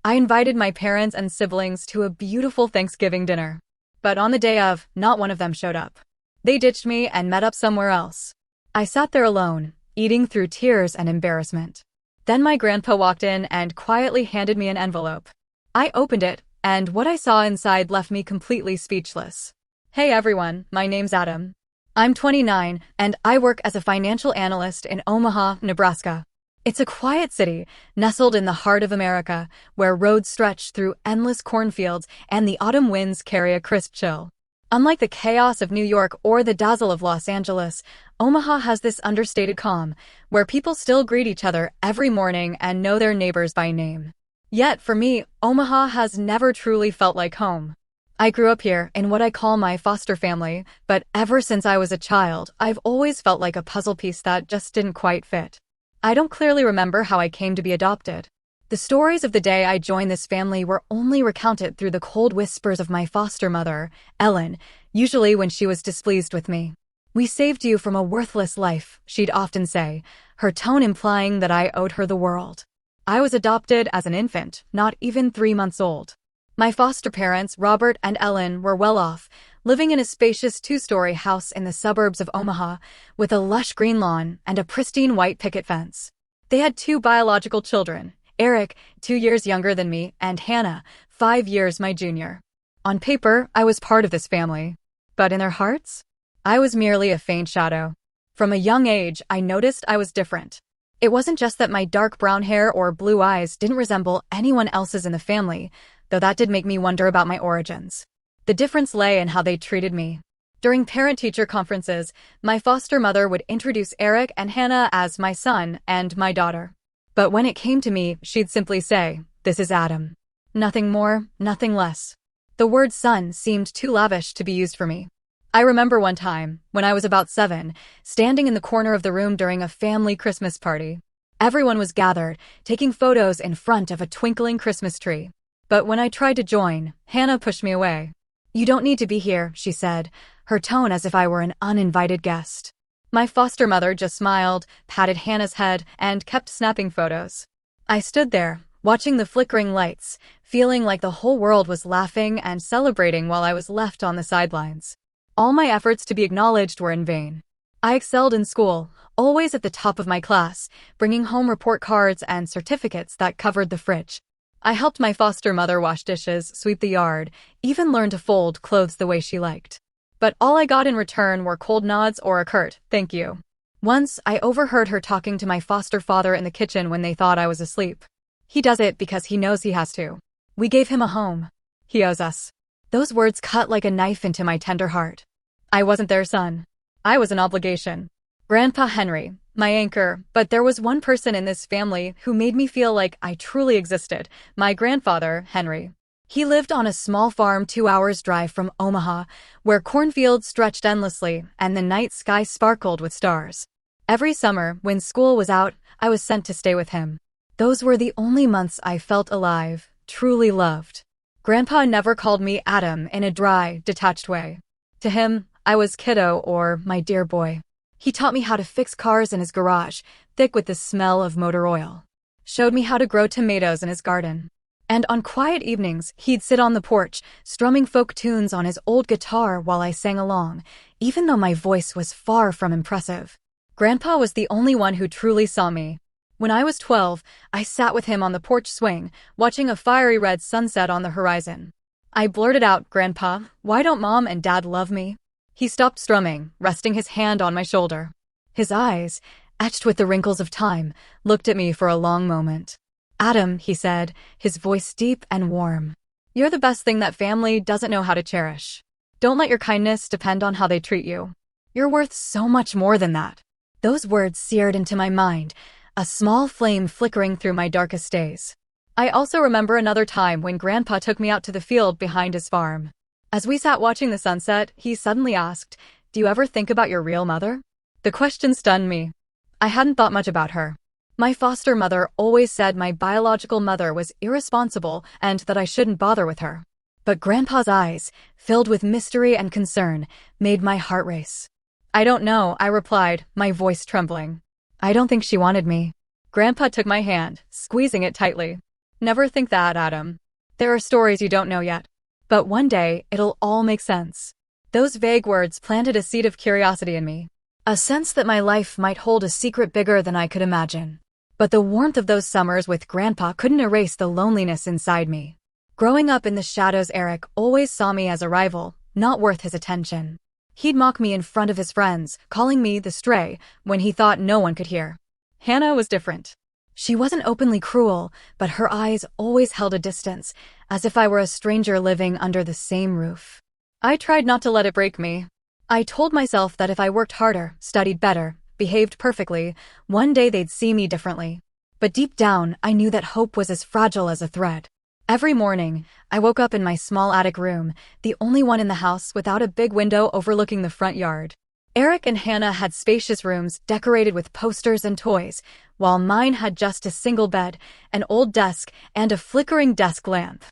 I invited my parents and siblings to a beautiful Thanksgiving dinner. But on the day of, not one of them showed up. They ditched me and met up somewhere else. I sat there alone, eating through tears and embarrassment. Then my grandpa walked in and quietly handed me an envelope. I opened it, and what I saw inside left me completely speechless. Hey everyone, my name's Adam. I'm 29, and I work as a financial analyst in Omaha, Nebraska. It's a quiet city, nestled in the heart of America, where roads stretch through endless cornfields and the autumn winds carry a crisp chill. Unlike the chaos of New York or the dazzle of Los Angeles, Omaha has this understated calm, where people still greet each other every morning and know their neighbors by name. Yet, for me, Omaha has never truly felt like home. I grew up here in what I call my foster family, but ever since I was a child, I've always felt like a puzzle piece that just didn't quite fit. I don't clearly remember how I came to be adopted. The stories of the day I joined this family were only recounted through the cold whispers of my foster mother, Ellen, usually when she was displeased with me. "We saved you from a worthless life," she'd often say, her tone implying that I owed her the world. I was adopted as an infant, not even 3 months old. My foster parents, Robert and Ellen, were well off, living in a spacious 2-story house in the suburbs of Omaha, with a lush green lawn and a pristine white picket fence. They had 2 biological children, Eric, 2 years younger than me, and Hannah, 5 years my junior. On paper, I was part of this family. But in their hearts, I was merely a faint shadow. From a young age, I noticed I was different. It wasn't just that my dark brown hair or blue eyes didn't resemble anyone else's in the family, though that did make me wonder about my origins. The difference lay in how they treated me. During parent-teacher conferences, my foster mother would introduce Eric and Hannah as my son and my daughter. But when it came to me, she'd simply say, "This is Adam." Nothing more, nothing less. The word son seemed too lavish to be used for me. I remember one time, when I was about 7, standing in the corner of the room during a family Christmas party. Everyone was gathered, taking photos in front of a twinkling Christmas tree. But when I tried to join, Hannah pushed me away. "You don't need to be here," she said, her tone as if I were an uninvited guest. My foster mother just smiled, patted Hannah's head, and kept snapping photos. I stood there, watching the flickering lights, feeling like the whole world was laughing and celebrating while I was left on the sidelines. All my efforts to be acknowledged were in vain. I excelled in school, always at the top of my class, bringing home report cards and certificates that covered the fridge. I helped my foster mother wash dishes, sweep the yard, even learn to fold clothes the way she liked. But all I got in return were cold nods or a curt, "Thank you." Once, I overheard her talking to my foster father in the kitchen when they thought I was asleep. "He does it because he knows he has to. We gave him a home. He owes us." Those words cut like a knife into my tender heart. I wasn't their son. I was an obligation. Grandpa Henry, my anchor, but there was one person in this family who made me feel like I truly existed, my grandfather, Henry. He lived on a small farm 2 hours' drive from Omaha, where cornfields stretched endlessly and the night sky sparkled with stars. Every summer, when school was out, I was sent to stay with him. Those were the only months I felt alive, truly loved. Grandpa never called me Adam in a dry, detached way. To him, I was kiddo or my dear boy. He taught me how to fix cars in his garage, thick with the smell of motor oil. Showed me how to grow tomatoes in his garden. And on quiet evenings, he'd sit on the porch, strumming folk tunes on his old guitar while I sang along, even though my voice was far from impressive. Grandpa was the only one who truly saw me. When I was 12, I sat with him on the porch swing, watching a fiery red sunset on the horizon. I blurted out, "Grandpa, why don't Mom and Dad love me?" He stopped strumming, resting his hand on my shoulder. His eyes, etched with the wrinkles of time, looked at me for a long moment. "Adam," he said, his voice deep and warm. "You're the best thing that family doesn't know how to cherish. Don't let your kindness depend on how they treat you. You're worth so much more than that." Those words seared into my mind, a small flame flickering through my darkest days. I also remember another time when Grandpa took me out to the field behind his farm. As we sat watching the sunset, he suddenly asked, "Do you ever think about your real mother?" The question stunned me. I hadn't thought much about her. My foster mother always said my biological mother was irresponsible and that I shouldn't bother with her. But Grandpa's eyes, filled with mystery and concern, made my heart race. "I don't know," I replied, my voice trembling. "I don't think she wanted me." Grandpa took my hand, squeezing it tightly. Never think that, Adam. There are stories you don't know yet. But one day, it'll all make sense. Those vague words planted a seed of curiosity in me. A sense that my life might hold a secret bigger than I could imagine. But the warmth of those summers with Grandpa couldn't erase the loneliness inside me. Growing up in the shadows, Eric always saw me as a rival, not worth his attention. He'd mock me in front of his friends, calling me the stray, when he thought no one could hear. Hannah was different. She wasn't openly cruel, but her eyes always held a distance, as if I were a stranger living under the same roof. I tried not to let it break me. I told myself that if I worked harder, studied better, behaved perfectly, one day they'd see me differently. But deep down, I knew that hope was as fragile as a thread. Every morning, I woke up in my small attic room, the only one in the house without a big window overlooking the front yard. Eric and Hannah had spacious rooms decorated with posters and toys, while mine had just a single bed, an old desk, and a flickering desk lamp.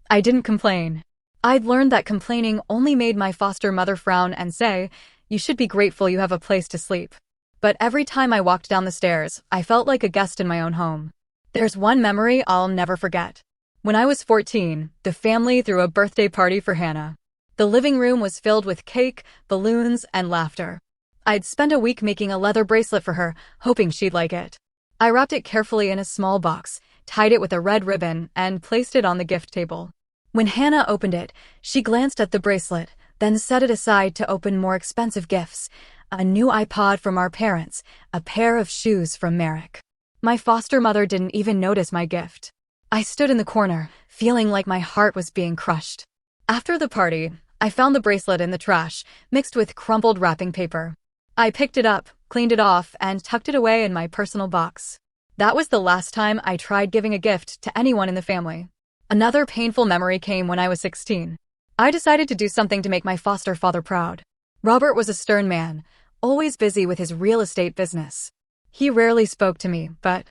I didn't complain. I'd learned that complaining only made my foster mother frown and say, "You should be grateful you have a place to sleep." But every time I walked down the stairs, I felt like a guest in my own home. There's one memory I'll never forget. When I was 14, the family threw a birthday party for Hannah. The living room was filled with cake, balloons, and laughter. I'd spent a week making a leather bracelet for her, hoping she'd like it. I wrapped it carefully in a small box, tied it with a red ribbon, and placed it on the gift table. When Hannah opened it, she glanced at the bracelet, then set it aside to open more expensive gifts, a new iPod from our parents, a pair of shoes from Merrick. My foster mother didn't even notice my gift. I stood in the corner, feeling like my heart was being crushed. After the party, I found the bracelet in the trash, mixed with crumpled wrapping paper. I picked it up, cleaned it off, and tucked it away in my personal box. That was the last time I tried giving a gift to anyone in the family. Another painful memory came when I was 16. I decided to do something to make my foster father proud. Robert was a stern man, always busy with his real estate business. He rarely spoke to me, but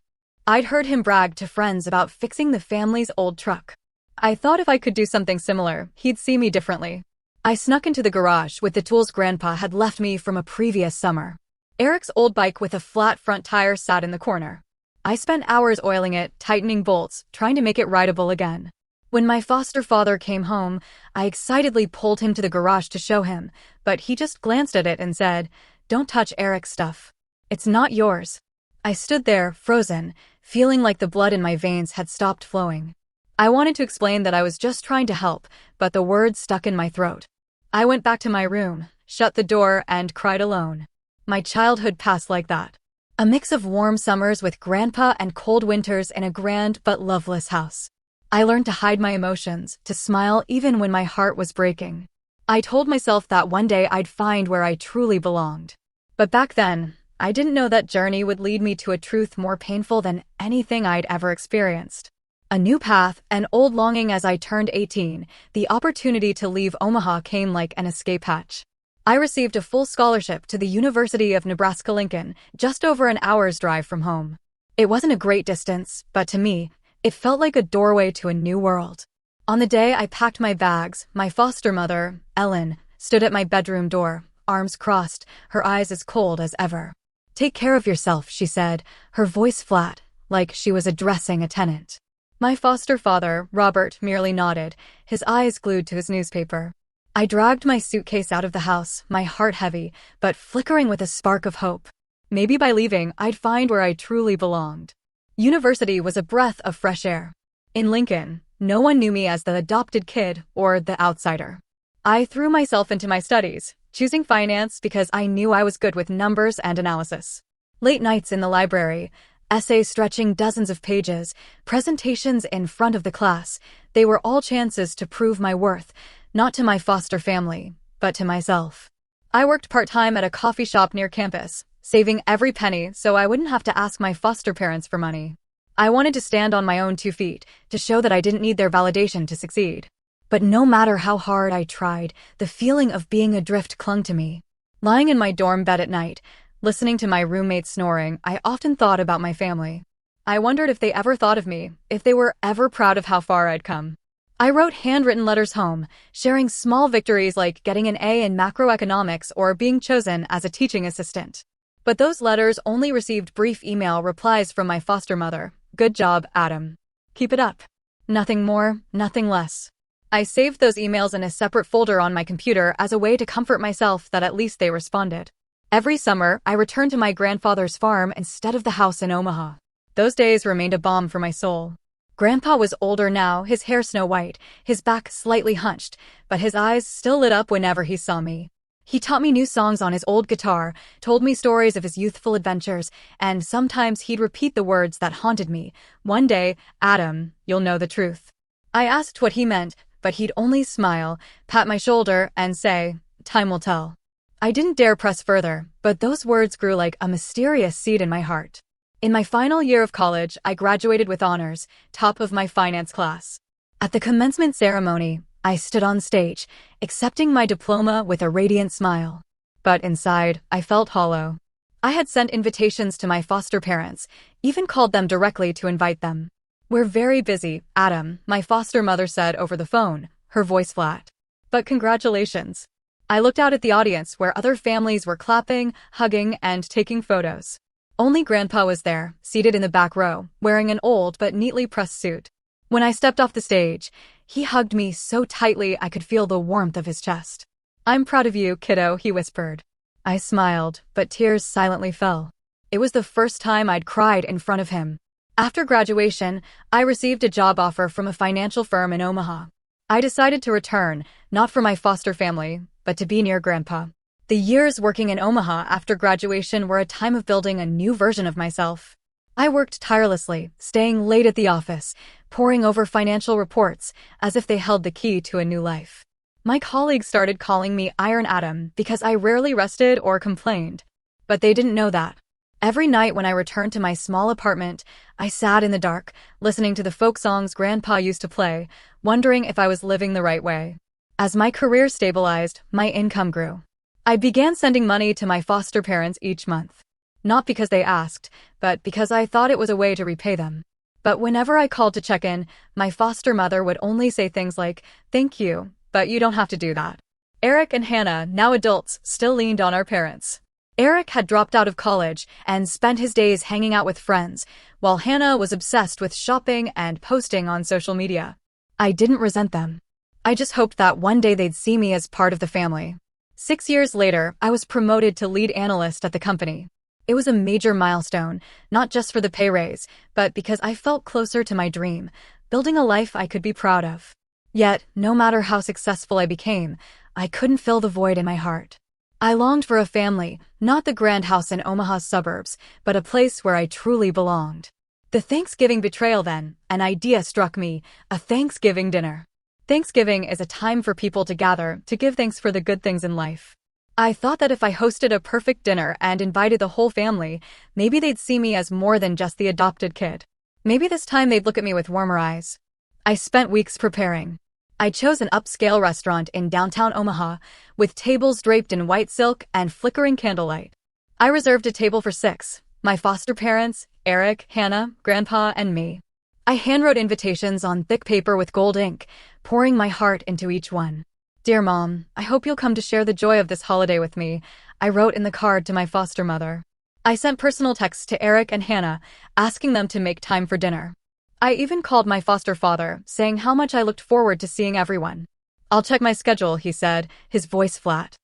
I'd heard him brag to friends about fixing the family's old truck. I thought if I could do something similar, he'd see me differently. I snuck into the garage with the tools Grandpa had left me from a previous summer. Eric's old bike with a flat front tire sat in the corner. I spent hours oiling it, tightening bolts, trying to make it rideable again. When my foster father came home, I excitedly pulled him to the garage to show him, but he just glanced at it and said, "Don't touch Eric's stuff. It's not yours." I stood there, frozen, feeling like the blood in my veins had stopped flowing. I wanted to explain that I was just trying to help, but the words stuck in my throat. I went back to my room, shut the door, and cried alone. My childhood passed like that. A mix of warm summers with Grandpa and cold winters in a grand but loveless house. I learned to hide my emotions, to smile even when my heart was breaking. I told myself that one day I'd find where I truly belonged. But back then, I didn't know that journey would lead me to a truth more painful than anything I'd ever experienced. A new path, an old longing. As I turned 18, the opportunity to leave Omaha came like an escape hatch. I received a full scholarship to the University of Nebraska-Lincoln, just over an hour's drive from home. It wasn't a great distance, but to me, it felt like a doorway to a new world. On the day I packed my bags, my foster mother, Ellen, stood at my bedroom door, arms crossed, her eyes as cold as ever. "Take care of yourself," she said, her voice flat, like she was addressing a tenant. My foster father, Robert, merely nodded, his eyes glued to his newspaper. I dragged my suitcase out of the house, my heart heavy, but flickering with a spark of hope. Maybe by leaving, I'd find where I truly belonged. University was a breath of fresh air. In Lincoln, no one knew me as the adopted kid or the outsider. I threw myself into my studies, choosing finance because I knew I was good with numbers and analysis. Late nights in the library, essays stretching dozens of pages, presentations in front of the class, they were all chances to prove my worth, not to my foster family, but to myself. I worked part-time at a coffee shop near campus, saving every penny so I wouldn't have to ask my foster parents for money. I wanted to stand on my own 2 feet, to show that I didn't need their validation to succeed. But no matter how hard I tried, the feeling of being adrift clung to me. Lying in my dorm bed at night, listening to my roommates snoring, I often thought about my family. I wondered if they ever thought of me, if they were ever proud of how far I'd come. I wrote handwritten letters home, sharing small victories like getting an A in macroeconomics or being chosen as a teaching assistant. But those letters only received brief email replies from my foster mother. "Good job, Adam." Keep it up. Nothing more, nothing less. I saved those emails in a separate folder on my computer as a way to comfort myself that at least they responded. Every summer, I returned to my grandfather's farm instead of the house in Omaha. Those days remained a balm for my soul. Grandpa was older now, his hair snow-white, his back slightly hunched, but his eyes still lit up whenever he saw me. He taught me new songs on his old guitar, told me stories of his youthful adventures, and sometimes he'd repeat the words that haunted me. One day, Adam, you'll know the truth. I asked what he meant, but he'd only smile, pat my shoulder, and say, time will tell. I didn't dare press further, but those words grew like a mysterious seed in my heart. In my final year of college, I graduated with honors, top of my finance class. At the commencement ceremony, I stood on stage, accepting my diploma with a radiant smile. But inside, I felt hollow. I had sent invitations to my foster parents, even called them directly to invite them. We're very busy, Adam, my foster mother said over the phone, her voice flat. But congratulations. I looked out at the audience where other families were clapping, hugging, and taking photos. Only Grandpa was there, seated in the back row, wearing an old but neatly pressed suit. When I stepped off the stage, he hugged me so tightly I could feel the warmth of his chest. I'm proud of you, kiddo, he whispered. I smiled, but tears silently fell. It was the first time I'd cried in front of him. After graduation, I received a job offer from a financial firm in Omaha. I decided to return, not for my foster family, but to be near Grandpa. The years working in Omaha after graduation were a time of building a new version of myself. I worked tirelessly, staying late at the office, poring over financial reports, as if they held the key to a new life. My colleagues started calling me Iron Adam because I rarely rested or complained. But they didn't know that. Every night when I returned to my small apartment, I sat in the dark, listening to the folk songs Grandpa used to play, wondering if I was living the right way. As my career stabilized, my income grew. I began sending money to my foster parents each month. Not because they asked, but because I thought it was a way to repay them. But whenever I called to check in, my foster mother would only say things like, thank you, but you don't have to do that. Eric and Hannah, now adults, still leaned on our parents. Eric had dropped out of college and spent his days hanging out with friends, while Hannah was obsessed with shopping and posting on social media. I didn't resent them. I just hoped that one day they'd see me as part of the family. 6 years later, I was promoted to lead analyst at the company. It was a major milestone, not just for the pay raise, but because I felt closer to my dream, building a life I could be proud of. Yet, no matter how successful I became, I couldn't fill the void in my heart. I longed for a family, not the grand house in Omaha's suburbs, but a place where I truly belonged. The Thanksgiving betrayal then, an idea struck me, a Thanksgiving dinner. Thanksgiving is a time for people to gather, to give thanks for the good things in life. I thought that if I hosted a perfect dinner and invited the whole family, maybe they'd see me as more than just the adopted kid. Maybe this time they'd look at me with warmer eyes. I spent weeks preparing. I chose an upscale restaurant in downtown Omaha, with tables draped in white silk and flickering candlelight. I reserved a table for 6, my foster parents, Eric, Hannah, Grandpa, and me. I handwrote invitations on thick paper with gold ink, pouring my heart into each one. Dear Mom, I hope you'll come to share the joy of this holiday with me, I wrote in the card to my foster mother. I sent personal texts to Eric and Hannah, asking them to make time for dinner. I even called my foster father, saying how much I looked forward to seeing everyone. I'll check my schedule, he said, his voice flat.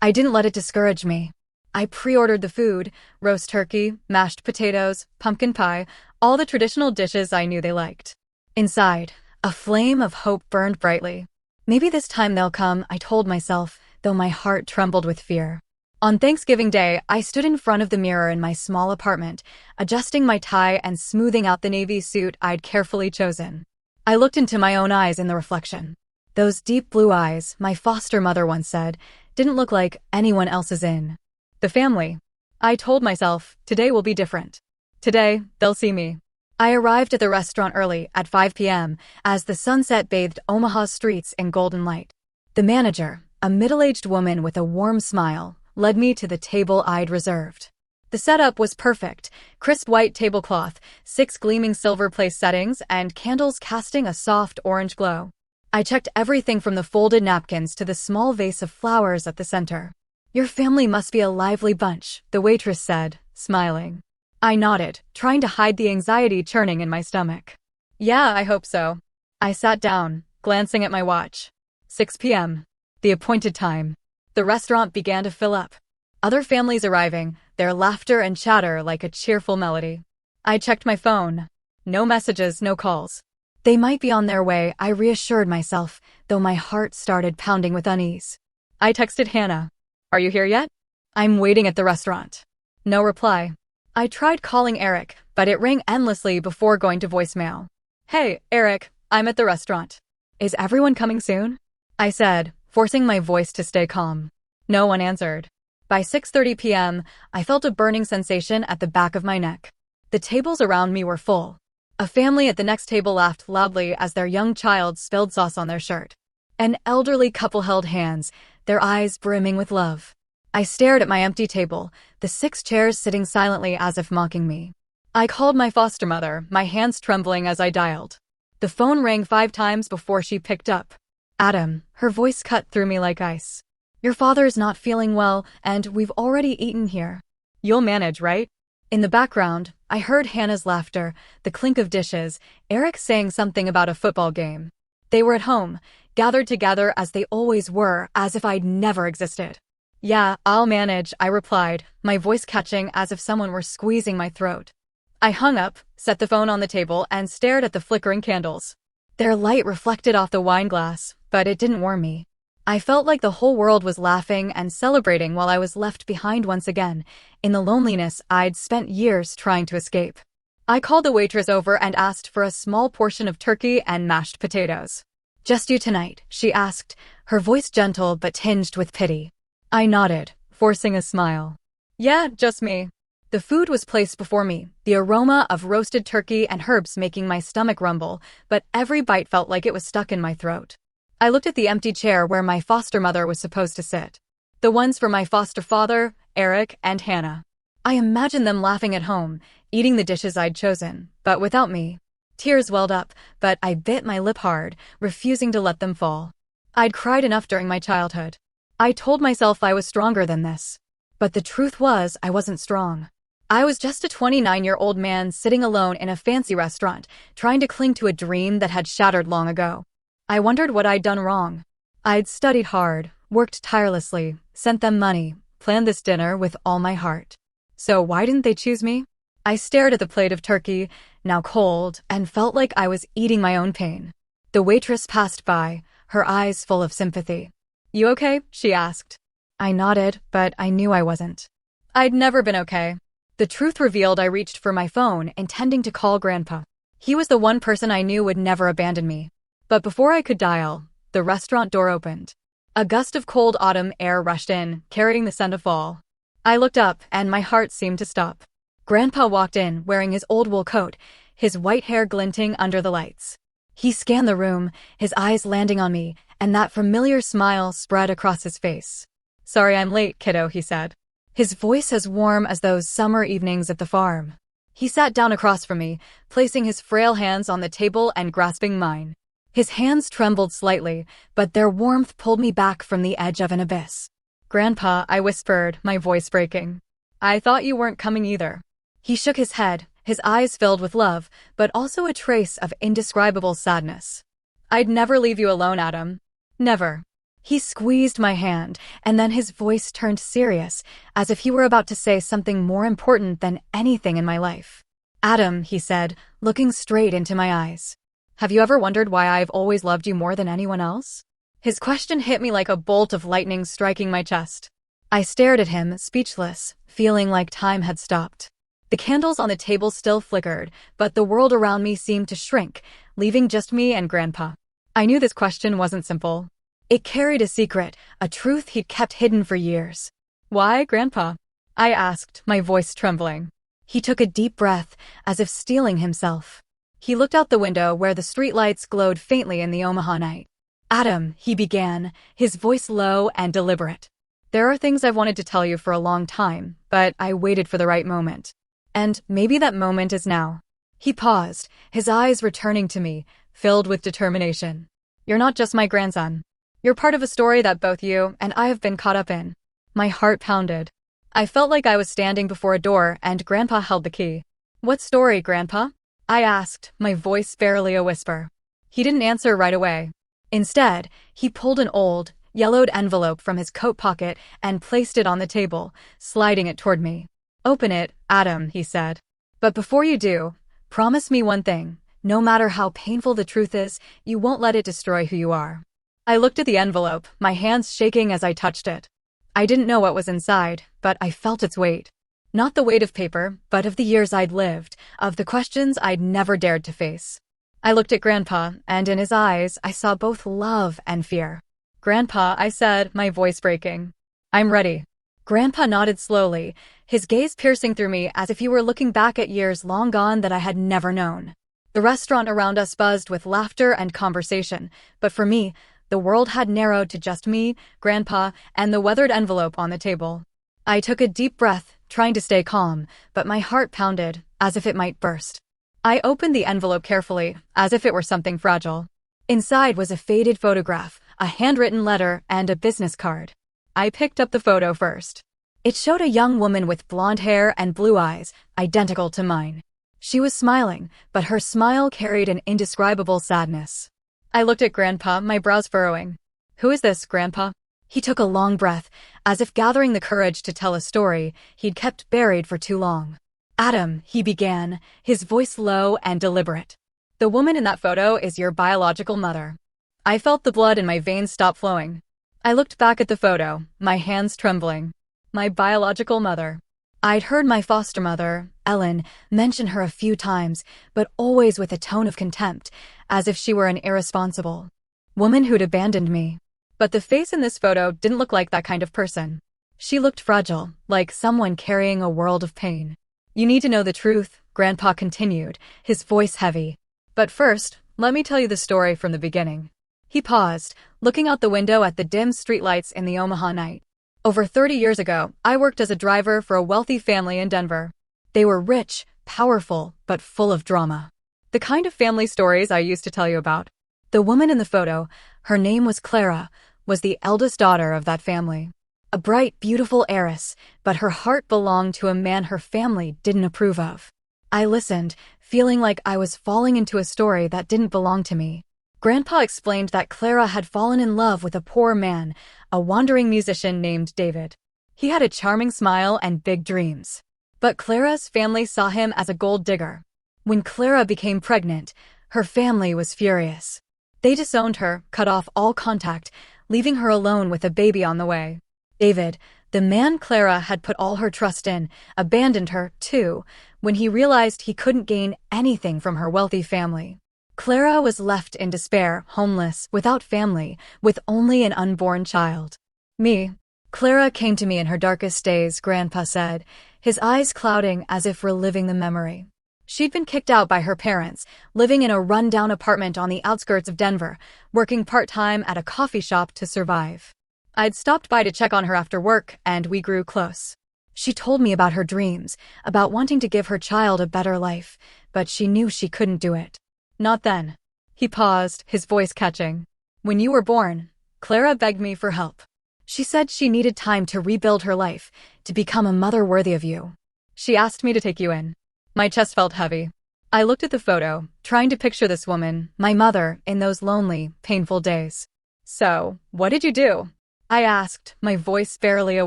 I didn't let it discourage me. I pre-ordered the food, roast turkey, mashed potatoes, pumpkin pie, all the traditional dishes I knew they liked. Inside, a flame of hope burned brightly. Maybe this time they'll come, I told myself, though my heart trembled with fear. On Thanksgiving Day, I stood in front of the mirror in my small apartment, adjusting my tie and smoothing out the navy suit I'd carefully chosen. I looked into my own eyes in the reflection. Those deep blue eyes, my foster mother once said, didn't look like anyone else's in the family. I told myself, today will be different. Today, they'll see me. I arrived at the restaurant early, at 5 p.m., as the sunset bathed Omaha's streets in golden light. The manager, a middle-aged woman with a warm smile, led me to the table I'd reserved. The setup was perfect, crisp white tablecloth, 6 gleaming silver place settings, and candles casting a soft orange glow. I checked everything from the folded napkins to the small vase of flowers at the center. Your family must be a lively bunch, the waitress said, smiling. I nodded, trying to hide the anxiety churning in my stomach. Yeah, I hope so. I sat down, glancing at my watch. 6 p.m. The appointed time. The restaurant began to fill up. Other families arriving, their laughter and chatter like a cheerful melody. I checked my phone. No messages, no calls. They might be on their way, I reassured myself, though my heart started pounding with unease. I texted Hannah. Are you here yet? I'm waiting at the restaurant. No reply. I tried calling Eric, but it rang endlessly before going to voicemail. Hey, Eric, I'm at the restaurant. Is everyone coming soon? I said, forcing my voice to stay calm. No one answered. By 6:30 p.m., I felt a burning sensation at the back of my neck. The tables around me were full. A family at the next table laughed loudly as their young child spilled sauce on their shirt. An elderly couple held hands, their eyes brimming with love. I stared at my empty table, the 6 chairs sitting silently as if mocking me. I called my foster mother, my hands trembling as I dialed. The phone rang 5 times before she picked up. Adam, her voice cut through me like ice. Your father's not feeling well, and we've already eaten here. You'll manage, right? In the background, I heard Hannah's laughter, the clink of dishes, Eric saying something about a football game. They were at home, gathered together as they always were, as if I'd never existed. Yeah, I'll manage, I replied, my voice catching as if someone were squeezing my throat. I hung up, set the phone on the table, and stared at the flickering candles. Their light reflected off the wine glass, but it didn't warm me. I felt like the whole world was laughing and celebrating while I was left behind once again, in the loneliness I'd spent years trying to escape. I called the waitress over and asked for a small portion of turkey and mashed potatoes. Just you tonight, she asked, her voice gentle but tinged with pity. I nodded, forcing a smile. Yeah, just me. The food was placed before me, the aroma of roasted turkey and herbs making my stomach rumble, but every bite felt like it was stuck in my throat. I looked at the empty chair where my foster mother was supposed to sit. The ones for my foster father, Eric, and Hannah. I imagined them laughing at home, eating the dishes I'd chosen, but without me. Tears welled up, but I bit my lip hard, refusing to let them fall. I'd cried enough during my childhood. I told myself I was stronger than this. But the truth was, I wasn't strong. I was just a 29-year-old man sitting alone in a fancy restaurant, trying to cling to a dream that had shattered long ago. I wondered what I'd done wrong. I'd studied hard, worked tirelessly, sent them money, planned this dinner with all my heart. So why didn't they choose me? I stared at the plate of turkey, now cold, and felt like I was eating my own pain. The waitress passed by, her eyes full of sympathy. You okay? She asked. I nodded, but I knew I wasn't. I'd never been okay. The truth revealed, I reached for my phone, intending to call Grandpa. He was the one person I knew would never abandon me. But before I could dial, the restaurant door opened. A gust of cold autumn air rushed in, carrying the scent of fall. I looked up, and my heart seemed to stop. Grandpa walked in, wearing his old wool coat, his white hair glinting under the lights. He scanned the room, his eyes landing on me, and that familiar smile spread across his face. Sorry I'm late, kiddo, he said. His voice as warm as those summer evenings at the farm. He sat down across from me, placing his frail hands on the table and grasping mine. His hands trembled slightly, but their warmth pulled me back from the edge of an abyss. Grandpa, I whispered, my voice breaking. I thought you weren't coming either. He shook his head, his eyes filled with love, but also a trace of indescribable sadness. I'd never leave you alone, Adam. Never. He squeezed my hand, and then his voice turned serious, as if he were about to say something more important than anything in my life. Adam, he said, looking straight into my eyes. Have you ever wondered why I've always loved you more than anyone else? His question hit me like a bolt of lightning striking my chest. I stared at him, speechless, feeling like time had stopped. The candles on the table still flickered, but the world around me seemed to shrink, leaving just me and Grandpa. I knew this question wasn't simple. It carried a secret, a truth he'd kept hidden for years. Why, Grandpa? I asked, my voice trembling. He took a deep breath, as if steeling himself. He looked out the window where the streetlights glowed faintly in the Omaha night. Adam, he began, his voice low and deliberate. There are things I've wanted to tell you for a long time, but I waited for the right moment. And maybe that moment is now. He paused, his eyes returning to me, filled with determination. You're not just my grandson. You're part of a story that both you and I have been caught up in. My heart pounded. I felt like I was standing before a door and Grandpa held the key. What story, Grandpa? I asked, my voice barely a whisper. He didn't answer right away. Instead, he pulled an old, yellowed envelope from his coat pocket and placed it on the table, sliding it toward me. "Open it, Adam," he said. "But before you do, promise me one thing. No matter how painful the truth is, you won't let it destroy who you are." I looked at the envelope, my hands shaking as I touched it. I didn't know what was inside, but I felt its weight. Not the weight of paper, but of the years I'd lived, of the questions I'd never dared to face. I looked at Grandpa, and in his eyes, I saw both love and fear. "Grandpa," I said, my voice breaking. "I'm ready." Grandpa nodded slowly, his gaze piercing through me as if he were looking back at years long gone that I had never known. The restaurant around us buzzed with laughter and conversation, but for me, the world had narrowed to just me, Grandpa, and the weathered envelope on the table. I took a deep breath, trying to stay calm, but my heart pounded, as if it might burst. I opened the envelope carefully, as if it were something fragile. Inside was a faded photograph, a handwritten letter, and a business card. I picked up the photo first. It showed a young woman with blonde hair and blue eyes, identical to mine. She was smiling, but her smile carried an indescribable sadness. I looked at Grandpa, my brows furrowing. "Who is this, Grandpa?" He took a long breath, as if gathering the courage to tell a story he'd kept buried for too long. "Adam," he began, his voice low and deliberate. "The woman in that photo is your biological mother." I felt the blood in my veins stop flowing. I looked back at the photo, my hands trembling. My biological mother. I'd heard my foster mother, Ellen, mention her a few times, but always with a tone of contempt, as if she were an irresponsible woman who'd abandoned me. But the face in this photo didn't look like that kind of person. She looked fragile, like someone carrying a world of pain. "You need to know the truth," Grandpa continued, his voice heavy. "But first, let me tell you the story from the beginning." He paused, looking out the window at the dim streetlights in the Omaha night. "Over 30 years ago, I worked as a driver for a wealthy family in Denver. They were rich, powerful, but full of drama. The kind of family stories I used to tell you about. The woman in the photo, her name was Clara, was the eldest daughter of that family. A bright, beautiful heiress, but her heart belonged to a man her family didn't approve of. I listened, feeling like I was falling into a story that didn't belong to me. Grandpa explained that Clara had fallen in love with a poor man, a wandering musician named David. He had a charming smile and big dreams. But Clara's family saw him as a gold digger. When Clara became pregnant, her family was furious. They disowned her, cut off all contact, leaving her alone with a baby on the way. David, the man Clara had put all her trust in, abandoned her, too, when he realized he couldn't gain anything from her wealthy family. Clara was left in despair, homeless, without family, with only an unborn child. Me. Clara came to me in her darkest days, Grandpa said, his eyes clouding as if reliving the memory. She'd been kicked out by her parents, living in a run-down apartment on the outskirts of Denver, working part-time at a coffee shop to survive. I'd stopped by to check on her after work, and we grew close. She told me about her dreams, about wanting to give her child a better life, but she knew she couldn't do it. Not then. He paused, his voice catching. When you were born, Clara begged me for help. She said she needed time to rebuild her life, to become a mother worthy of you. She asked me to take you in. My chest felt heavy. I looked at the photo, trying to picture this woman, my mother, in those lonely, painful days. "So, what did you do?" I asked, my voice barely a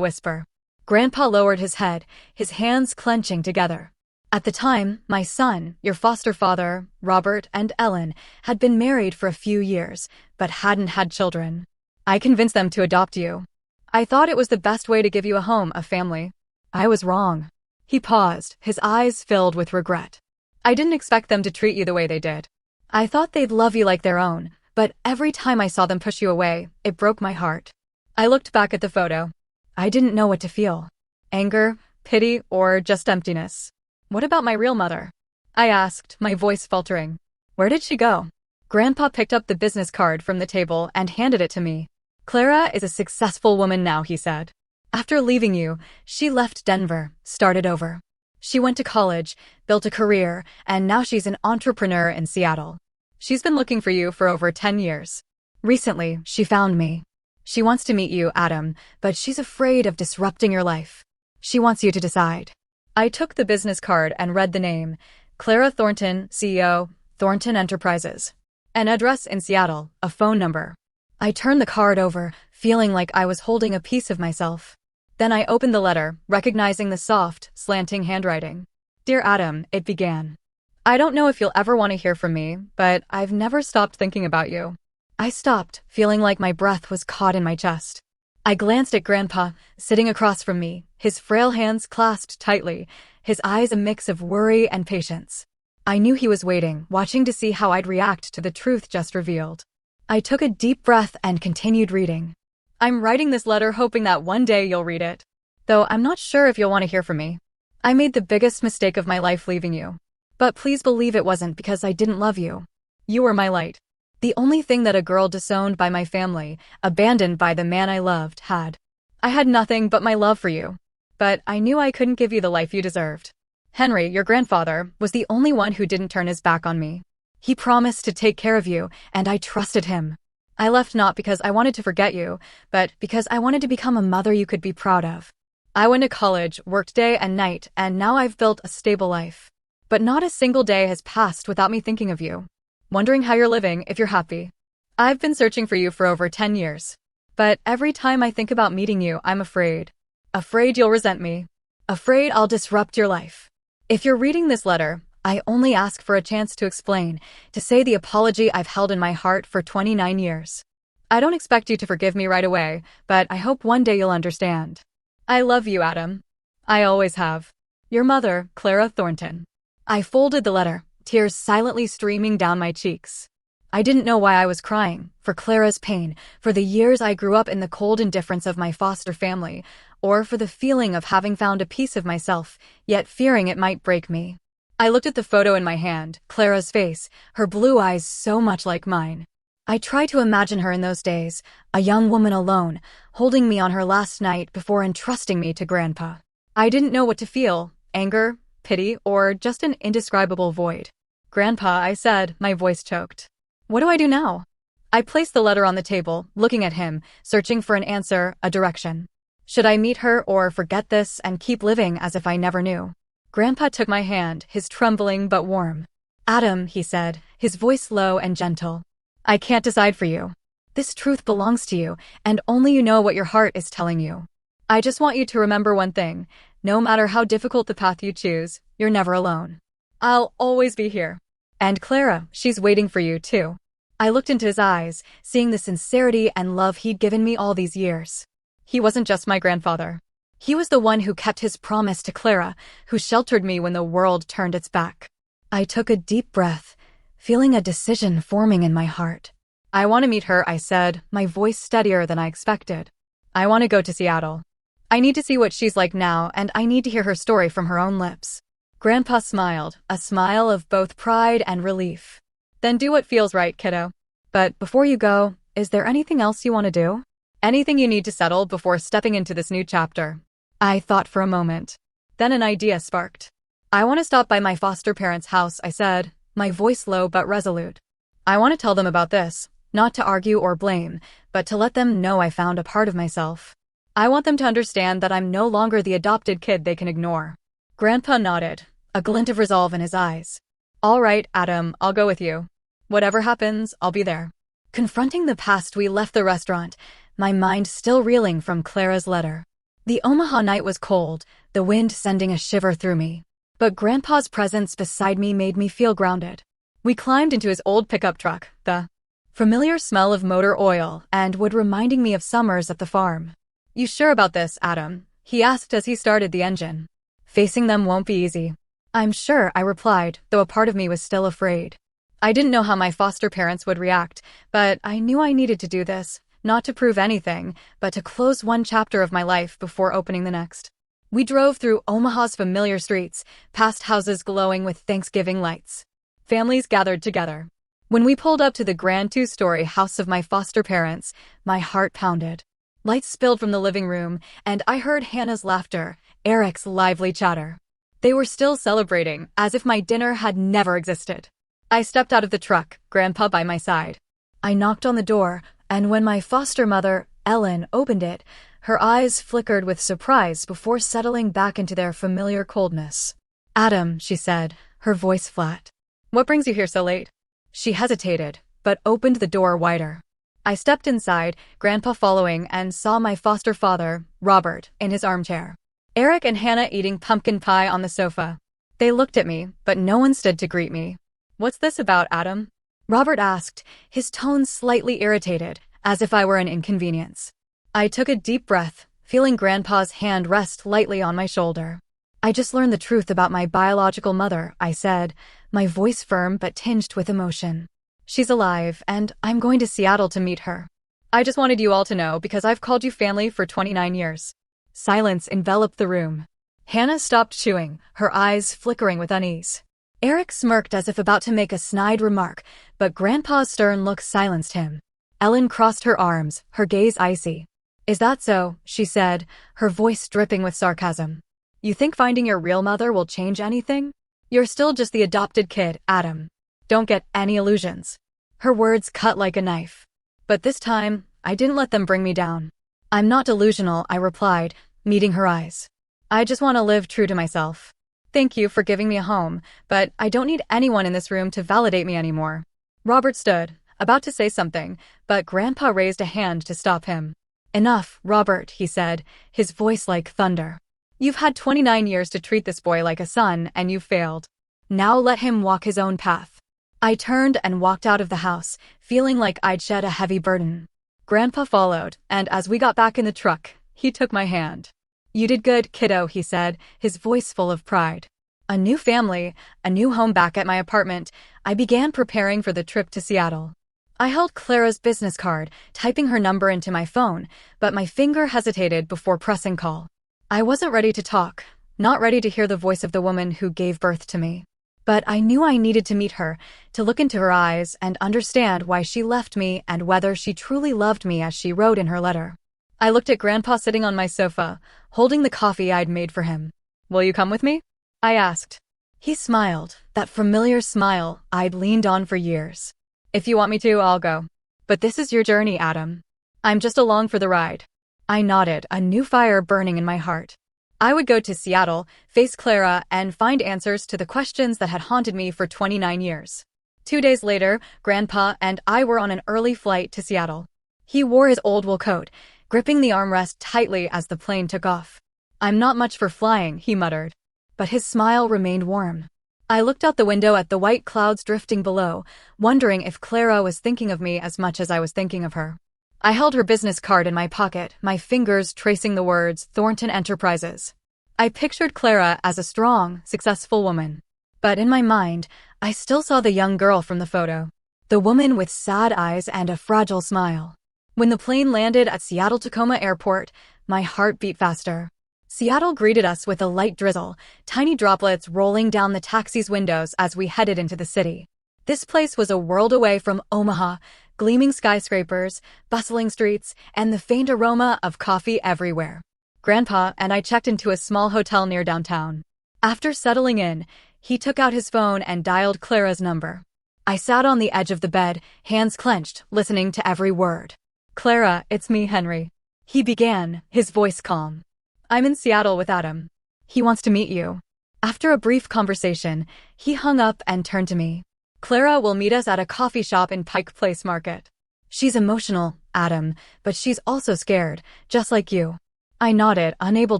whisper. Grandpa lowered his head, his hands clenching together. At the time, my son, your foster father, Robert, and Ellen, had been married for a few years, but hadn't had children. I convinced them to adopt you. I thought it was the best way to give you a home, a family. I was wrong. He paused, his eyes filled with regret. I didn't expect them to treat you the way they did. I thought they'd love you like their own, but every time I saw them push you away, it broke my heart. I looked back at the photo. I didn't know what to feel. Anger, pity, or just emptiness. "What about my real mother?" I asked, my voice faltering. "Where did she go?" Grandpa picked up the business card from the table and handed it to me. "Clara is a successful woman now," he said. "After leaving you, she left Denver, started over. She went to college, built a career, and now she's an entrepreneur in Seattle. She's been looking for you for over 10 years. Recently, she found me. She wants to meet you, Adam, but she's afraid of disrupting your life. She wants you to decide." I took the business card and read the name, Clara Thornton, CEO, Thornton Enterprises. An address in Seattle, a phone number. I turned the card over, feeling like I was holding a piece of myself. Then I opened the letter, recognizing the soft, slanting handwriting. Dear Adam, it began. I don't know if you'll ever want to hear from me, but I've never stopped thinking about you. I stopped, feeling like my breath was caught in my chest. I glanced at Grandpa, sitting across from me, his frail hands clasped tightly, his eyes a mix of worry and patience. I knew he was waiting, watching to see how I'd react to the truth just revealed. I took a deep breath and continued reading. I'm writing this letter hoping that one day you'll read it. Though I'm not sure if you'll want to hear from me. I made the biggest mistake of my life leaving you. But please believe it wasn't because I didn't love you. You were my light. The only thing that a girl disowned by my family, abandoned by the man I loved, had. I had nothing but my love for you. But I knew I couldn't give you the life you deserved. Henry, your grandfather, was the only one who didn't turn his back on me. He promised to take care of you, and I trusted him. I left not because I wanted to forget you, but because I wanted to become a mother you could be proud of. I went to college, worked day and night, and now I've built a stable life. But not a single day has passed without me thinking of you. Wondering how you're living, if you're happy. I've been searching for you for over 10 years. But every time I think about meeting you, I'm afraid. Afraid you'll resent me. Afraid I'll disrupt your life. If you're reading this letter, I only ask for a chance to explain, to say the apology I've held in my heart for 29 years. I don't expect you to forgive me right away, but I hope one day you'll understand. I love you, Adam. I always have. Your mother, Clara Thornton. I folded the letter, tears silently streaming down my cheeks. I didn't know why I was crying, for Clara's pain, for the years I grew up in the cold indifference of my foster family, or for the feeling of having found a piece of myself, yet fearing it might break me. I looked at the photo in my hand, Clara's face, her blue eyes so much like mine. I tried to imagine her in those days, a young woman alone, holding me on her last night before entrusting me to Grandpa. I didn't know what to feel, anger, pity, or just an indescribable void. Grandpa, I said, my voice choked. What do I do now? I placed the letter on the table, looking at him, searching for an answer, a direction. Should I meet her or forget this and keep living as if I never knew? Grandpa took my hand, his trembling but warm. Adam, he said, his voice low and gentle. I can't decide for you. This truth belongs to you, and only you know what your heart is telling you. I just want you to remember one thing. No matter how difficult the path you choose, you're never alone. I'll always be here. And Clara, she's waiting for you too. I looked into his eyes, seeing the sincerity and love he'd given me all these years. He wasn't just my grandfather. He was the one who kept his promise to Clara, who sheltered me when the world turned its back. I took a deep breath, feeling a decision forming in my heart. I want to meet her, I said, my voice steadier than I expected. I want to go to Seattle. I need to see what she's like now, and I need to hear her story from her own lips. Grandpa smiled, a smile of both pride and relief. Then do what feels right, kiddo. But before you go, is there anything else you want to do? Anything you need to settle before stepping into this new chapter? I thought for a moment. Then an idea sparked. I want to stop by my foster parents' house, I said, my voice low but resolute. I want to tell them about this, not to argue or blame, but to let them know I found a part of myself. I want them to understand that I'm no longer the adopted kid they can ignore. Grandpa nodded, a glint of resolve in his eyes. All right, Adam, I'll go with you. Whatever happens, I'll be there. Confronting the past, we left the restaurant, my mind still reeling from Clara's letter. The Omaha night was cold, the wind sending a shiver through me. But Grandpa's presence beside me made me feel grounded. We climbed into his old pickup truck, the familiar smell of motor oil and wood reminding me of summers at the farm. You sure about this, Adam? He asked as he started the engine. Facing them won't be easy. I'm sure, I replied, though a part of me was still afraid. I didn't know how my foster parents would react, but I knew I needed to do this, not to prove anything, but to close one chapter of my life before opening the next. We drove through Omaha's familiar streets, past houses glowing with Thanksgiving lights. Families gathered together. When we pulled up to the grand two-story house of my foster parents, my heart pounded. Lights spilled from the living room, and I heard Hannah's laughter, Eric's lively chatter. They were still celebrating, as if my dinner had never existed. I stepped out of the truck, Grandpa by my side. I knocked on the door, and when my foster mother, Ellen, opened it, her eyes flickered with surprise before settling back into their familiar coldness. Adam, she said, her voice flat. "What brings you here so late?" She hesitated, but opened the door wider. I stepped inside, Grandpa following, and saw my foster father, Robert, in his armchair. Eric and Hannah eating pumpkin pie on the sofa. They looked at me, but no one stood to greet me. "What's this about, Adam?" Robert asked, his tone slightly irritated, as if I were an inconvenience. I took a deep breath, feeling Grandpa's hand rest lightly on my shoulder. "I just learned the truth about my biological mother," I said, my voice firm but tinged with emotion. "She's alive, and I'm going to Seattle to meet her. I just wanted you all to know because I've called you family for 29 years. Silence enveloped the room. Hannah stopped chewing, her eyes flickering with unease. Eric smirked as if about to make a snide remark, but Grandpa's stern look silenced him. Ellen crossed her arms, her gaze icy. "Is that so?" she said, her voice dripping with sarcasm. "You think finding your real mother will change anything? You're still just the adopted kid, Adam. Don't get any illusions." Her words cut like a knife. But this time, I didn't let them bring me down. "I'm not delusional," I replied, meeting her eyes. "I just want to live true to myself. Thank you for giving me a home, but I don't need anyone in this room to validate me anymore." Robert stood, about to say something, but Grandpa raised a hand to stop him. "Enough, Robert," he said, his voice like thunder. "You've had 29 years to treat this boy like a son, and you've failed. Now let him walk his own path." I turned and walked out of the house, feeling like I'd shed a heavy burden. Grandpa followed, and as we got back in the truck, he took my hand. "You did good, kiddo," he said, his voice full of pride. A new family, a new home back at my apartment, I began preparing for the trip to Seattle. I held Clara's business card, typing her number into my phone, but my finger hesitated before pressing call. I wasn't ready to talk, not ready to hear the voice of the woman who gave birth to me. But I knew I needed to meet her, to look into her eyes and understand why she left me and whether she truly loved me as she wrote in her letter. I looked at Grandpa sitting on my sofa, holding the coffee I'd made for him. "Will you come with me?" I asked. He smiled, that familiar smile I'd leaned on for years. "If you want me to, I'll go. But this is your journey, Adam. I'm just along for the ride." I nodded, a new fire burning in my heart. I would go to Seattle, face Clara, and find answers to the questions that had haunted me for 29 years. 2 days later, Grandpa and I were on an early flight to Seattle. He wore his old wool coat, gripping the armrest tightly as the plane took off. "I'm not much for flying," he muttered. But his smile remained warm. I looked out the window at the white clouds drifting below, wondering if Clara was thinking of me as much as I was thinking of her. I held her business card in my pocket, my fingers tracing the words Thornton Enterprises. I pictured Clara as a strong, successful woman. But in my mind, I still saw the young girl from the photo. The woman with sad eyes and a fragile smile. When the plane landed at Seattle-Tacoma Airport, my heart beat faster. Seattle greeted us with a light drizzle, tiny droplets rolling down the taxi's windows as we headed into the city. This place was a world away from Omaha, gleaming skyscrapers, bustling streets, and the faint aroma of coffee everywhere. Grandpa and I checked into a small hotel near downtown. After settling in, he took out his phone and dialed Clara's number. I sat on the edge of the bed, hands clenched, listening to every word. "Clara, it's me, Henry," he began, his voice calm. "I'm in Seattle with Adam. He wants to meet you." After a brief conversation, he hung up and turned to me. "Clara will meet us at a coffee shop in Pike Place Market. She's emotional, Adam, but she's also scared, just like you." I nodded, unable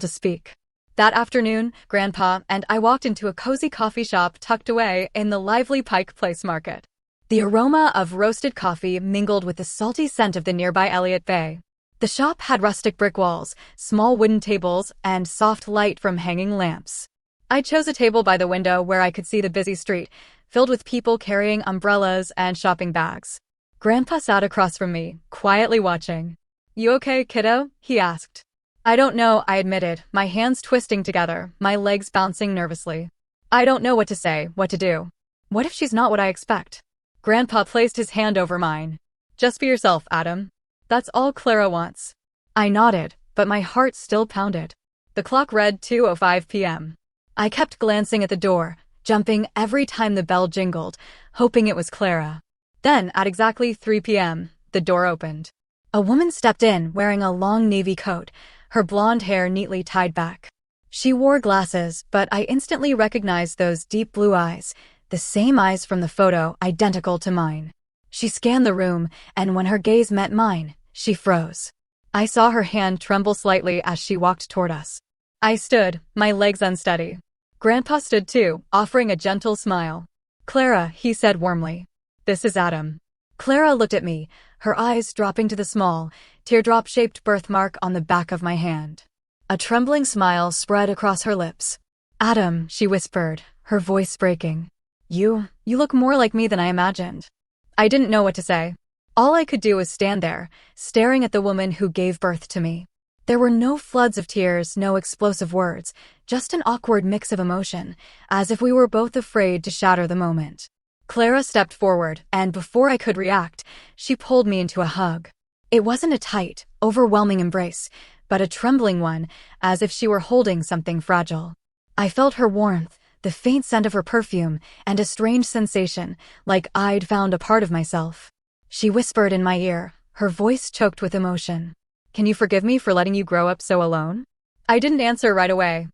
to speak. That afternoon, Grandpa and I walked into a cozy coffee shop tucked away in the lively Pike Place Market. The aroma of roasted coffee mingled with the salty scent of the nearby Elliott Bay. The shop had rustic brick walls, small wooden tables, and soft light from hanging lamps. I chose a table by the window where I could see the busy street, filled with people carrying umbrellas and shopping bags. Grandpa sat across from me, quietly watching. "You okay, kiddo?" he asked. "I don't know," I admitted, my hands twisting together, my legs bouncing nervously. "I don't know what to say, what to do. What if she's not what I expect?" Grandpa placed his hand over mine. "Just be yourself, Adam. That's all Clara wants." I nodded, but my heart still pounded. The clock read 2:05 p.m. I kept glancing at the door, jumping every time the bell jingled, hoping it was Clara. Then, at exactly 3 p.m., the door opened. A woman stepped in wearing a long navy coat, her blonde hair neatly tied back. She wore glasses, but I instantly recognized those deep blue eyes, the same eyes from the photo, identical to mine. She scanned the room, and when her gaze met mine, she froze. I saw her hand tremble slightly as she walked toward us. I stood, my legs unsteady. Grandpa stood too, offering a gentle smile. "Clara," he said warmly. "This is Adam." Clara looked at me, her eyes dropping to the small, teardrop-shaped birthmark on the back of my hand. A trembling smile spread across her lips. "Adam," she whispered, her voice breaking. You look more like me than I imagined." I didn't know what to say. All I could do was stand there, staring at the woman who gave birth to me. There were no floods of tears, no explosive words, just an awkward mix of emotion, as if we were both afraid to shatter the moment. Clara stepped forward, and before I could react, she pulled me into a hug. It wasn't a tight, overwhelming embrace, but a trembling one, as if she were holding something fragile. I felt her warmth, the faint scent of her perfume, and a strange sensation, like I'd found a part of myself. She whispered in my ear, her voice choked with emotion. "Can you forgive me for letting you grow up so alone?" I didn't answer right away.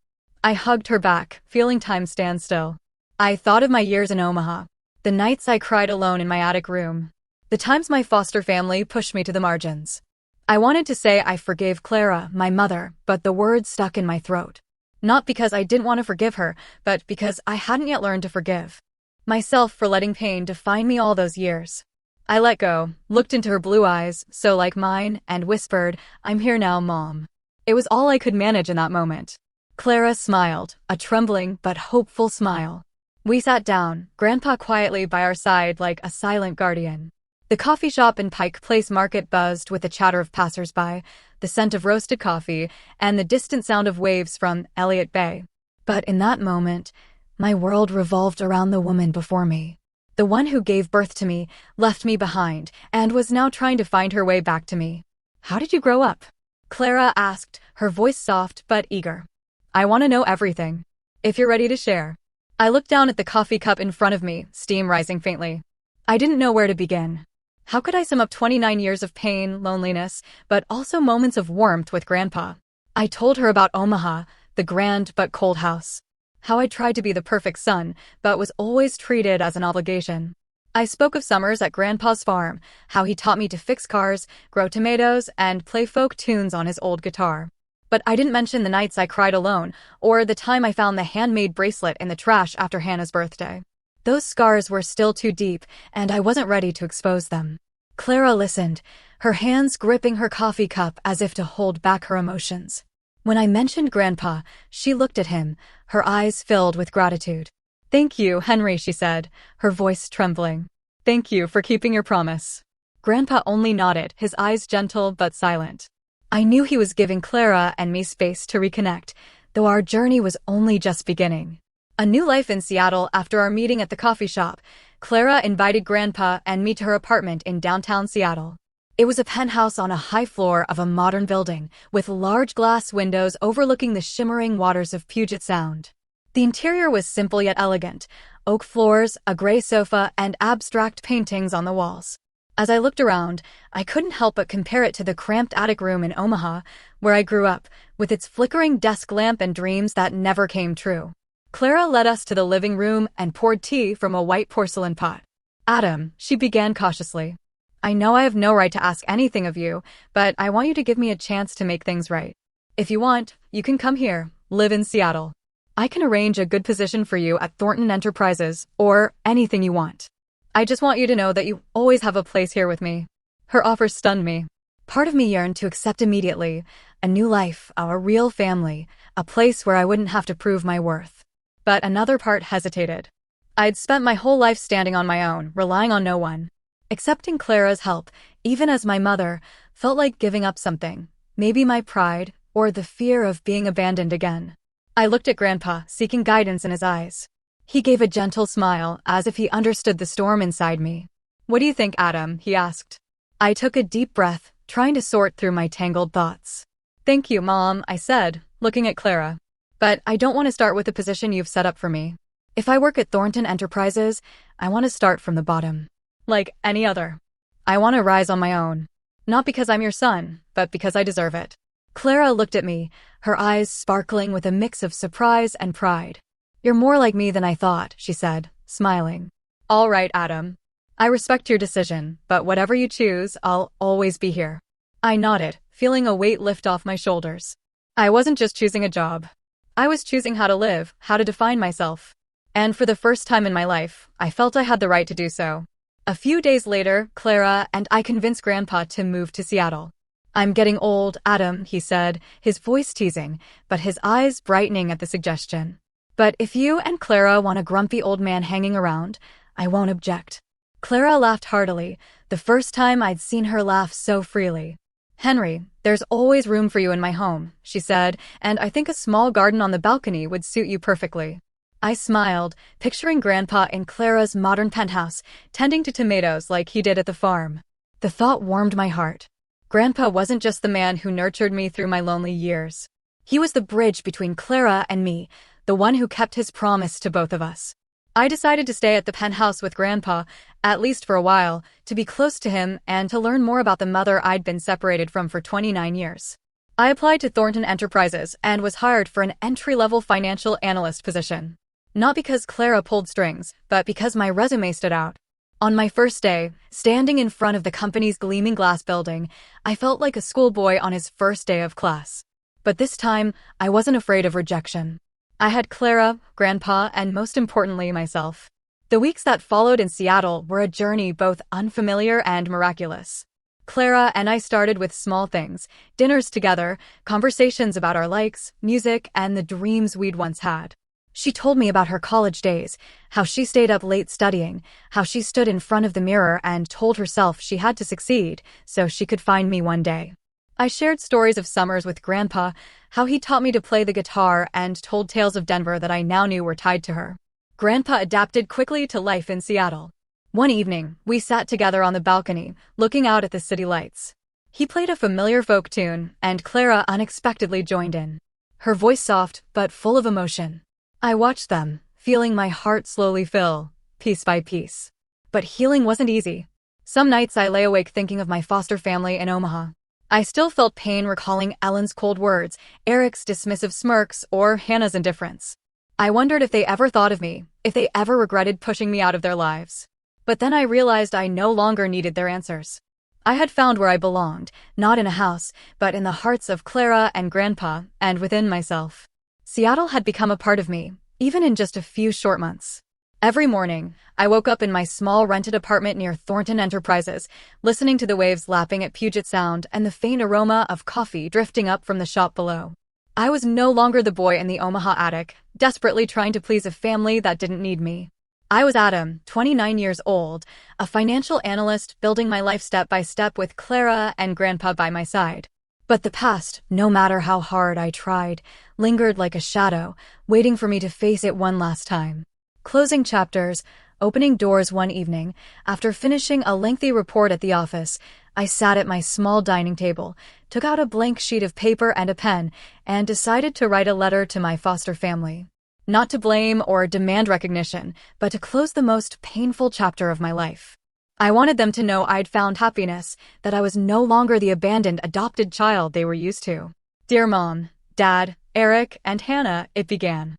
I hugged her back, feeling time stand still. I thought of my years in Omaha, the nights I cried alone in my attic room, the times my foster family pushed me to the margins. I wanted to say I forgave Clara, my mother, but the words stuck in my throat. Not because I didn't want to forgive her, but because I hadn't yet learned to forgive myself for letting pain define me all those years. I let go, looked into her blue eyes, so like mine, and whispered, "I'm here now, Mom." It was all I could manage in that moment. Clara smiled, a trembling but hopeful smile. We sat down, Grandpa quietly by our side like a silent guardian. The coffee shop in Pike Place Market buzzed with the chatter of passers-by, the scent of roasted coffee, and the distant sound of waves from Elliott Bay. But in that moment, my world revolved around the woman before me. The one who gave birth to me, left me behind, and was now trying to find her way back to me. "How did you grow up?" Clara asked, her voice soft but eager. "I want to know everything, if you're ready to share." I looked down at the coffee cup in front of me, steam rising faintly. I didn't know where to begin. How could I sum up 29 years of pain, loneliness, but also moments of warmth with Grandpa? I told her about Omaha, the grand but cold house. How I tried to be the perfect son, but was always treated as an obligation. I spoke of summers at Grandpa's farm, how he taught me to fix cars, grow tomatoes, and play folk tunes on his old guitar. But I didn't mention the nights I cried alone, or the time I found the handmade bracelet in the trash after Hannah's birthday. Those scars were still too deep, and I wasn't ready to expose them. Clara listened, her hands gripping her coffee cup as if to hold back her emotions. When I mentioned Grandpa, she looked at him, her eyes filled with gratitude. "Thank you, Henry," she said, her voice trembling. "Thank you for keeping your promise." Grandpa only nodded, his eyes gentle but silent. I knew he was giving Clara and me space to reconnect, though our journey was only just beginning. A new life in Seattle after our meeting at the coffee shop, Clara invited Grandpa and me to her apartment in downtown Seattle. It was a penthouse on a high floor of a modern building, with large glass windows overlooking the shimmering waters of Puget Sound. The interior was simple yet elegant, oak floors, a gray sofa, and abstract paintings on the walls. As I looked around, I couldn't help but compare it to the cramped attic room in Omaha, where I grew up, with its flickering desk lamp and dreams that never came true. Clara led us to the living room and poured tea from a white porcelain pot. "Adam," she began cautiously, "I know I have no right to ask anything of you, but I want you to give me a chance to make things right. If you want, you can come here, live in Seattle. I can arrange a good position for you at Thornton Enterprises, or anything you want. I just want you to know that you always have a place here with me." Her offer stunned me. Part of me yearned to accept immediately, a new life, a real family, a place where I wouldn't have to prove my worth. But another part hesitated. I'd spent my whole life standing on my own, relying on no one. Accepting Clara's help, even as my mother, felt like giving up something, maybe my pride, or the fear of being abandoned again. I looked at Grandpa, seeking guidance in his eyes. He gave a gentle smile, as if he understood the storm inside me. "What do you think, Adam?" he asked. I took a deep breath, trying to sort through my tangled thoughts. "Thank you, Mom," I said, looking at Clara. "But I don't want to start with the position you've set up for me. If I work at Thornton Enterprises, I want to start from the bottom. Like any other. I want to rise on my own. Not because I'm your son, but because I deserve it." Clara looked at me, her eyes sparkling with a mix of surprise and pride. "You're more like me than I thought," she said, smiling. "All right, Adam. I respect your decision, but whatever you choose, I'll always be here." I nodded, feeling a weight lift off my shoulders. I wasn't just choosing a job. I was choosing how to live, how to define myself. And for the first time in my life, I felt I had the right to do so. A few days later, Clara and I convinced Grandpa to move to Seattle. "I'm getting old, Adam," he said, his voice teasing, but his eyes brightening at the suggestion. "But if you and Clara want a grumpy old man hanging around, I won't object." Clara laughed heartily, the first time I'd seen her laugh so freely. "Henry, there's always room for you in my home," she said, "and I think a small garden on the balcony would suit you perfectly." I smiled, picturing Grandpa in Clara's modern penthouse, tending to tomatoes like he did at the farm. The thought warmed my heart. Grandpa wasn't just the man who nurtured me through my lonely years. He was the bridge between Clara and me, the one who kept his promise to both of us. I decided to stay at the penthouse with Grandpa, at least for a while, to be close to him and to learn more about the mother I'd been separated from for 29 years. I applied to Thornton Enterprises and was hired for an entry-level financial analyst position. Not because Clara pulled strings, but because my resume stood out. On my first day, standing in front of the company's gleaming glass building, I felt like a schoolboy on his first day of class. But this time, I wasn't afraid of rejection. I had Clara, Grandpa, and most importantly, myself. The weeks that followed in Seattle were a journey both unfamiliar and miraculous. Clara and I started with small things, dinners together, conversations about our likes, music, and the dreams we'd once had. She told me about her college days, how she stayed up late studying, how she stood in front of the mirror and told herself she had to succeed so she could find me one day. I shared stories of summers with Grandpa, how he taught me to play the guitar and told tales of Denver that I now knew were tied to her. Grandpa adapted quickly to life in Seattle. One evening, we sat together on the balcony, looking out at the city lights. He played a familiar folk tune, and Clara unexpectedly joined in. Her voice soft, but full of emotion. I watched them, feeling my heart slowly fill, piece by piece. But healing wasn't easy. Some nights I lay awake thinking of my foster family in Omaha. I still felt pain recalling Ellen's cold words, Eric's dismissive smirks, or Hannah's indifference. I wondered if they ever thought of me, if they ever regretted pushing me out of their lives. But then I realized I no longer needed their answers. I had found where I belonged, not in a house, but in the hearts of Clara and Grandpa, and within myself. Seattle had become a part of me, even in just a few short months. Every morning, I woke up in my small rented apartment near Thornton Enterprises, listening to the waves lapping at Puget Sound and the faint aroma of coffee drifting up from the shop below. I was no longer the boy in the Omaha attic, desperately trying to please a family that didn't need me. I was Adam, 29 years old, a financial analyst building my life step by step with Clara and Grandpa by my side. But the past, no matter how hard I tried, lingered like a shadow, waiting for me to face it one last time. Closing chapters, opening doors one evening, after finishing a lengthy report at the office, I sat at my small dining table, took out a blank sheet of paper and a pen, and decided to write a letter to my foster family. Not to blame or demand recognition, but to close the most painful chapter of my life. I wanted them to know I'd found happiness, that I was no longer the abandoned adopted child they were used to. "Dear Mom, Dad, Eric, and Hannah," it began.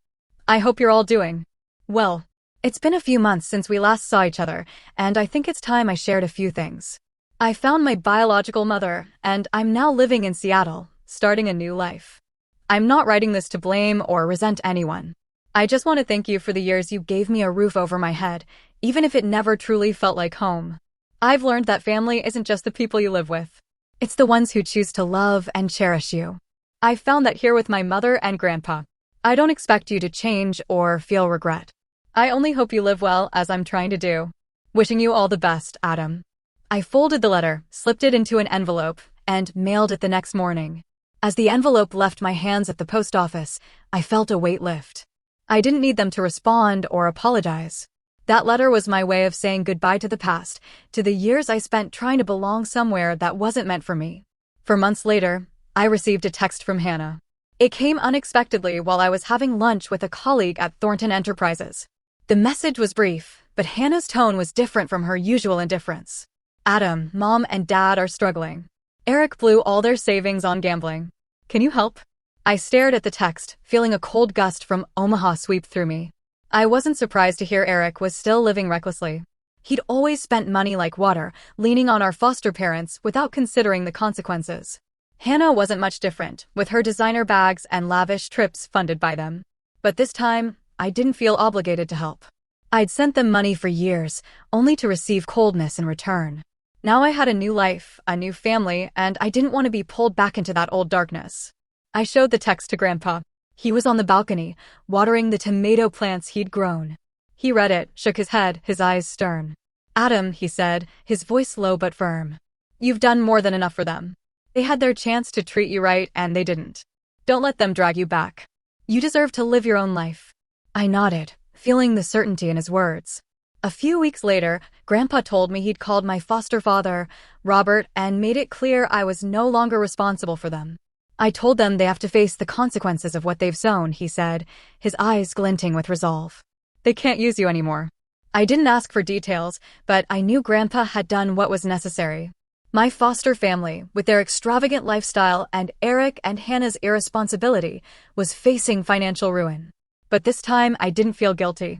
"I hope you're all doing well. It's been a few months since we last saw each other, and I think it's time I shared a few things. I found my biological mother, and I'm now living in Seattle, starting a new life. I'm not writing this to blame or resent anyone. I just want to thank you for the years you gave me a roof over my head, even if it never truly felt like home. I've learned that family isn't just the people you live with. It's the ones who choose to love and cherish you. I've found that here with my mother and Grandpa. I don't expect you to change or feel regret. I only hope you live well, as I'm trying to do. Wishing you all the best, Adam." I folded the letter, slipped it into an envelope, and mailed it the next morning. As the envelope left my hands at the post office, I felt a weight lift. I didn't need them to respond or apologize. That letter was my way of saying goodbye to the past, to the years I spent trying to belong somewhere that wasn't meant for me. For months later, I received a text from Hannah. It came unexpectedly while I was having lunch with a colleague at Thornton Enterprises. The message was brief, but Hannah's tone was different from her usual indifference. "Adam, Mom and Dad are struggling. Eric blew all their savings on gambling. Can you help? I stared at the text, feeling a cold gust from Omaha sweep through me. I wasn't surprised to hear Eric was still living recklessly. He'd always spent money like water, leaning on our foster parents without considering the consequences. Hannah wasn't much different, with her designer bags and lavish trips funded by them. But this time, I didn't feel obligated to help. I'd sent them money for years, only to receive coldness in return. Now I had a new life, a new family, and I didn't want to be pulled back into that old darkness. I showed the text to Grandpa. He was on the balcony, watering the tomato plants he'd grown. He read it, shook his head, his eyes stern. Adam, he said, his voice low but firm. You've done more than enough for them. They had their chance to treat you right, and they didn't. Don't let them drag you back. You deserve to live your own life. I nodded, feeling the certainty in his words. A few weeks later, Grandpa told me he'd called my foster father, Robert, and made it clear I was no longer responsible for them. I told them they have to face the consequences of what they've sown, he said, his eyes glinting with resolve. They can't use you anymore. I didn't ask for details, but I knew Grandpa had done what was necessary. My foster family, with their extravagant lifestyle and Eric and Hannah's irresponsibility, was facing financial ruin. But this time, I didn't feel guilty.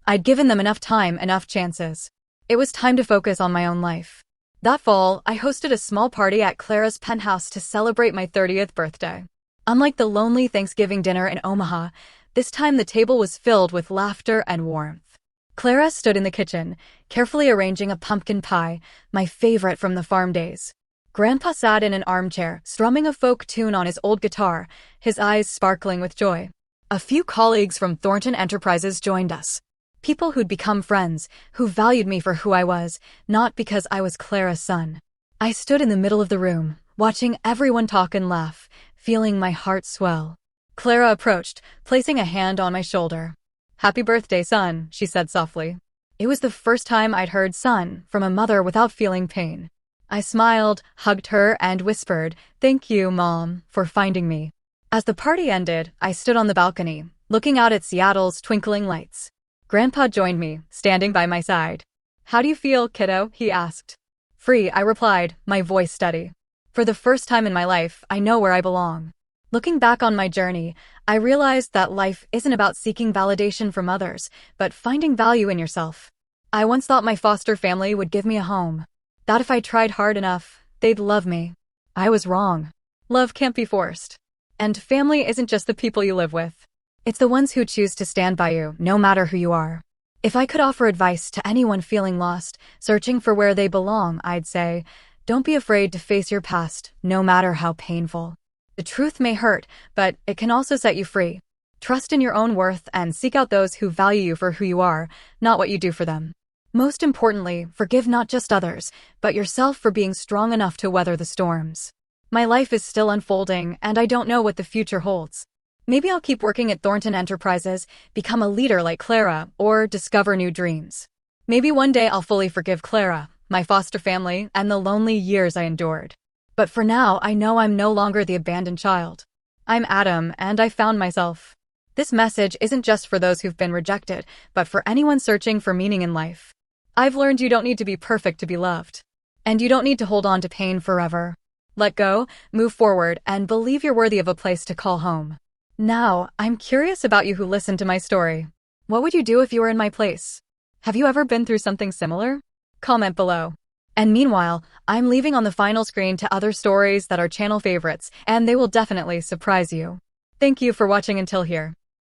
I'd given them enough time, enough chances. It was time to focus on my own life. That fall, I hosted a small party at Clara's penthouse to celebrate my 30th birthday. Unlike the lonely Thanksgiving dinner in Omaha, this time the table was filled with laughter and warmth. Clara stood in the kitchen, carefully arranging a pumpkin pie, my favorite from the farm days. Grandpa sat in an armchair, strumming a folk tune on his old guitar, his eyes sparkling with joy. A few colleagues from Thornton Enterprises joined us. People who'd become friends, who valued me for who I was, not because I was Clara's son. I stood in the middle of the room, watching everyone talk and laugh, feeling my heart swell. Clara approached, placing a hand on my shoulder. Happy birthday, son, she said softly. It was the first time I'd heard son from a mother without feeling pain. I smiled, hugged her, and whispered, "Thank you, Mom, for finding me." As the party ended, I stood on the balcony, looking out at Seattle's twinkling lights. Grandpa joined me, standing by my side. How do you feel, kiddo? He asked. Free, I replied, my voice steady. For the first time in my life, I know where I belong. Looking back on my journey, I realized that life isn't about seeking validation from others, but finding value in yourself. I once thought my foster family would give me a home. That if I tried hard enough, they'd love me. I was wrong. Love can't be forced. And family isn't just the people you live with. It's the ones who choose to stand by you, no matter who you are. If I could offer advice to anyone feeling lost, searching for where they belong, I'd say, don't be afraid to face your past, no matter how painful. The truth may hurt, but it can also set you free. Trust in your own worth and seek out those who value you for who you are, not what you do for them. Most importantly, forgive not just others, but yourself for being strong enough to weather the storms. My life is still unfolding, and I don't know what the future holds. Maybe I'll keep working at Thornton Enterprises, become a leader like Clara, or discover new dreams. Maybe one day I'll fully forgive Clara, my foster family, and the lonely years I endured. But for now, I know I'm no longer the abandoned child. I'm Adam, and I found myself. This message isn't just for those who've been rejected, but for anyone searching for meaning in life. I've learned you don't need to be perfect to be loved. And you don't need to hold on to pain forever. Let go, move forward, and believe you're worthy of a place to call home. Now, I'm curious about you who listened to my story. What would you do if you were in my place? Have you ever been through something similar? Comment below. And meanwhile, I'm leaving on the final screen to other stories that are channel favorites, and they will definitely surprise you. Thank you for watching until here.